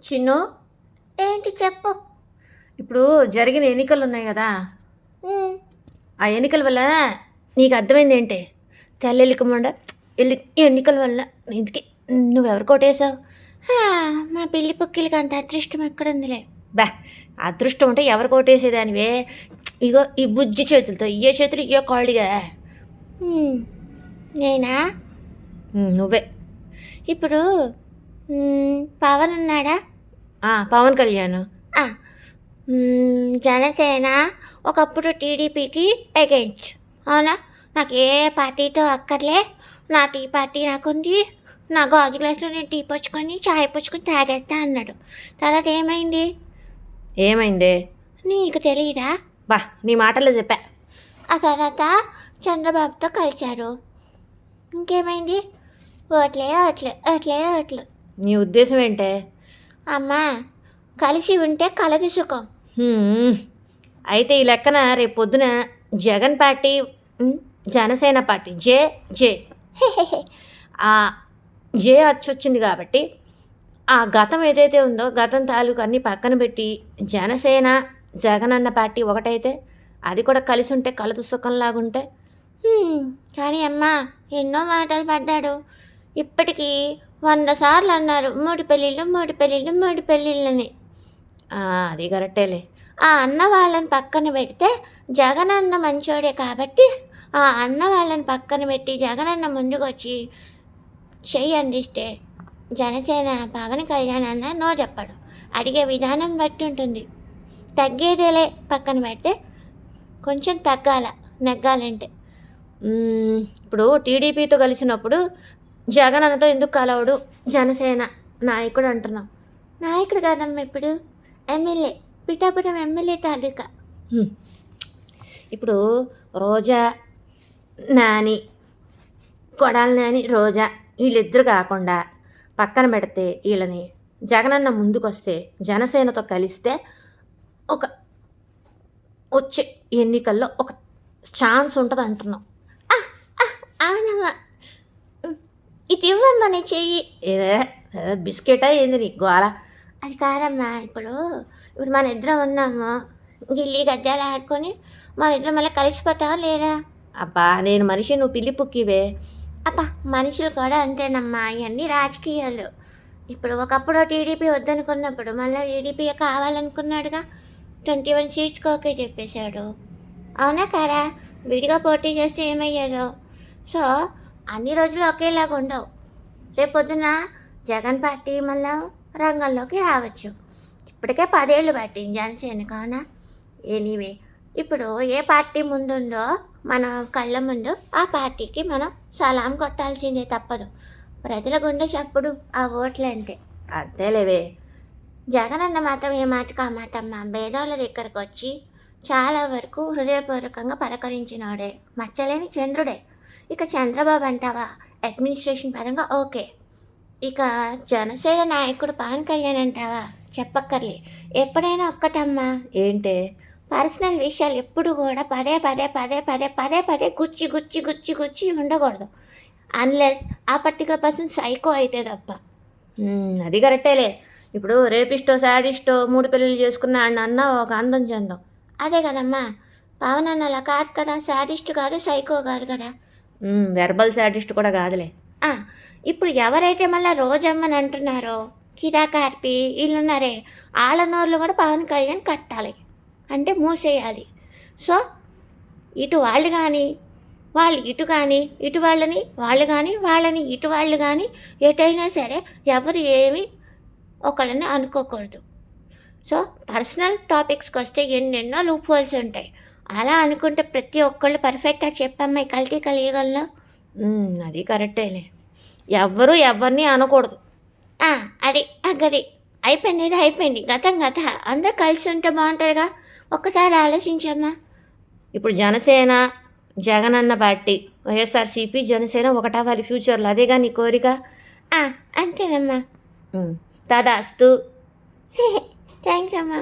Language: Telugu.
చిన్ను, ఏంటి చెప్పు. ఇప్పుడు జరిగిన ఎన్నికలు ఉన్నాయి కదా, ఉమ్, ఆ ఎన్నికల వల్ల నీకు అర్థమైంది ఏంటి? తెల్లెలికమండ ఎన్నికల వల్ల ఇంతకి నువ్వెవరు కొట్టేశావు? హా, మా పిల్లి పుక్కిలకి అంత అదృష్టం ఎక్కడుందిలే. బా, అదృష్టం ఉంటే ఎవరు కొట్టేసేదానివే? ఇగో ఈ బుజ్జి చేతులతో, ఏ చేతులు ఏ కాళ్ళుగా. ఉమ్, నేనా? నువ్వే. ఇప్పుడు పవన్ ఉన్నాడా? పవన్ కళ్యాణ్. ఆ, జనసేన ఒకప్పుడు టీడీపీకి అగెయిన్స్ట్, అవునా? నాకు ఏ పార్టీతో అక్కర్లే, నా టీ పార్టీ నాకుంది, నా గాజు గ్లాస్లో నేను టీ పుచ్చుకొని చాయ్ పుచ్చుకొని తాగేస్తా అన్నాడు. తర్వాత ఏమైంది? ఏమైందే? నీకు తెలియదా? బా, నీ మాటల్లో చెప్పా. ఆ తర్వాత చంద్రబాబుతో కలిశారు. ఇంకేమైంది? ఓట్లే ఓట్లు, ఓట్లే ఓట్లు. నీ ఉద్దేశం ఏంటే? అమ్మా, కలిసి ఉంటే కలదు సుఖం. అయితే ఈ లెక్కన రేపు పొద్దున జగన్ పార్టీ, జనసేన పార్టీ జే జే ఆ జే వచ్చింది కాబట్టి ఆ గతం ఏదైతే ఉందో గతం తాలూకు అన్నీ పక్కన పెట్టి జనసేన జగనన్న పార్టీ ఒకటైతే అది కూడా కలిసి ఉంటే కలదు సుఖంలాగుంటే. కానీ అమ్మా, ఎన్నో మాటలు పడ్డాడు. ఇప్పటికీ 100 సార్లు అన్నారు మూడు పెళ్ళిళ్ళని. అది కరెక్టేలే. ఆ అన్న వాళ్ళని పక్కన పెడితే జగనన్న మంచోడే కాబట్టి ఆ అన్న వాళ్ళని పక్కన పెట్టి జగనన్న ముందుకు వచ్చి చెయ్యి అందిస్తే జనసేన పవన్ కళ్యాణ్ అన్న నో చెప్పడు. అడిగే విధానం బట్టి ఉంటుంది. తగ్గేదేలే, పక్కన పెడితే కొంచెం తగ్గాల నెగ్గాలంటే. ఇప్పుడు టీడీపీతో కలిసినప్పుడు జగనన్నతో ఎందుకు కలవడు జనసేన నాయకుడు అంటున్నాం? నాయకుడు కాదమ్మా, ఇప్పుడు ఎమ్మెల్యే, పిఠాపురం ఎమ్మెల్యే తాలూకా. ఇప్పుడు రోజా నాని, కొడాలి నాని, రోజా వీళ్ళిద్దరు కాకుండా పక్కన పెడితే వీళ్ళని జగనన్న ముందుకొస్తే జనసేనతో కలిస్తే ఒక వచ్చే ఎన్నికల్లో ఒక ఛాన్స్ ఉంటుంది అంటున్నాం. అవునమ్మా, ఇది ఇవ్వమ్మా నీ చెయ్యి. ఏదే బిస్కెటా ఏంది నీ గోల? అది కాదమ్మా, ఇప్పుడు మన ఇద్దరం ఉన్నాము, గిల్లి గద్దాలు ఆడుకొని మన ఇద్దరం మళ్ళీ కలిసిపోతావా లేదా? అబ్బా, నేను మనిషి, నువ్వు పిల్లి పుక్కివే. అబ్బా, మనుషులు కూడా అంతేనమ్మా, ఇవన్నీ రాజకీయాలు. ఇప్పుడు ఒకప్పుడు టీడీపీ వద్దనుకున్నప్పుడు మళ్ళీ టీడీపీ కావాలనుకున్నాడుగా, 21 సీట్స్కి ఓకే చెప్పేశాడు, అవునా కారా? విడిగా పోటీ చేస్తే ఏమయ్యేదో. సో అన్ని రోజులు ఒకేలాగా ఉండవు. రేపొద్దున జగన్ పార్టీ మళ్ళీ రంగంలోకి రావచ్చు. ఇప్పటికే 10 ఏళ్ళు పట్టింది జనసేన, కావునా? ఎనీవే, ఇప్పుడు ఏ పార్టీ ముందుందో మన కళ్ళ ముందు ఆ పార్టీకి మనం సలాం కొట్టాల్సిందే, తప్పదు. ప్రజల గుండె చప్పుడు ఆ ఓట్లు అంటే. అంతేలేవే. జగనన్న మాత్రం ఏ మాటకు ఆ మాటమ్మా, భేదాల దగ్గరకు వచ్చి చాలా వరకు హృదయపూర్వకంగా పలకరించినాడే, మచ్చలేని చంద్రుడే. ఇక చంద్రబాబు అంటావా, అడ్మినిస్ట్రేషన్ పరంగా ఓకే. ఇక జనసేన నాయకుడు పవన్ కళ్యాణ్ అంటావా, చెప్పక్కర్లే. ఎప్పుడైనా ఒక్కటమ్మా, ఏంటే? పర్సనల్ విషయాలు ఎప్పుడు కూడా పదే పదే పదే పదే పదే పదే గుచ్చి గుచ్చి గుచ్చి గుచ్చి ఉండకూడదు, అన్లెస్ ఆ పర్టికులర్ పర్సన్ సైకో అయితే తప్ప. అది కరెక్టేలే. ఇప్పుడు రేపిస్టో శాడిస్టో 3 పెళ్ళిళ్ళు చేసుకున్న అన్న ఒక అందం చెందాం. అదే కదమ్మా, పవన్ అన్న అలా కాదు కదా, శాడిస్ట్ కాదు, సైకో కాదు కదా. వెర్బల్ శాడిస్ట్ కూడా కాదులే. ఇప్పుడు ఎవరైతే మళ్ళీ రోజమ్మని అంటున్నారో, కిరాకార్పి వీళ్ళున్నారే, వాళ్ళ నోర్లు కూడా పవన్ కళ్యాణ్ కట్టాలి, అంటే మూసేయాలి. సో ఇటు వాళ్ళు కానీ వాళ్ళు ఇటు కానీ, ఇటు వాళ్ళు కానీ ఇటు వాళ్ళు కానీ, ఎటైనా సరే ఎవరు ఏమి ఒకళ్ళని అనుకోకూడదు. సో పర్సనల్ టాపిక్స్కి వస్తే ఎన్నెన్నో లూప్ హోల్స్ ఉంటాయి. అలా అనుకుంటే ప్రతి ఒక్కళ్ళు పర్ఫెక్ట్గా చెప్పమ్మాయి కల్తీ కలియగలను. అది కరెక్టేలే. ఎవ్వరూ ఎవరిని అనకూడదు. అది అగది అయిపోయింది గతం గత. అందరూ కలిసి ఉంటే బాగుంటుందిగా. ఒక్కసారి ఆలోచించమ్మా. ఇప్పుడు జనసేన జగనన్న పార్టీ, వైఎస్ఆర్సీపీ జనసేన ఒకటవ్వాలి ఫ్యూచర్లో, అదేగా నీ కోరిక? అంతేనమ్మా. తదాస్తు. థ్యాంక్స్ అమ్మా.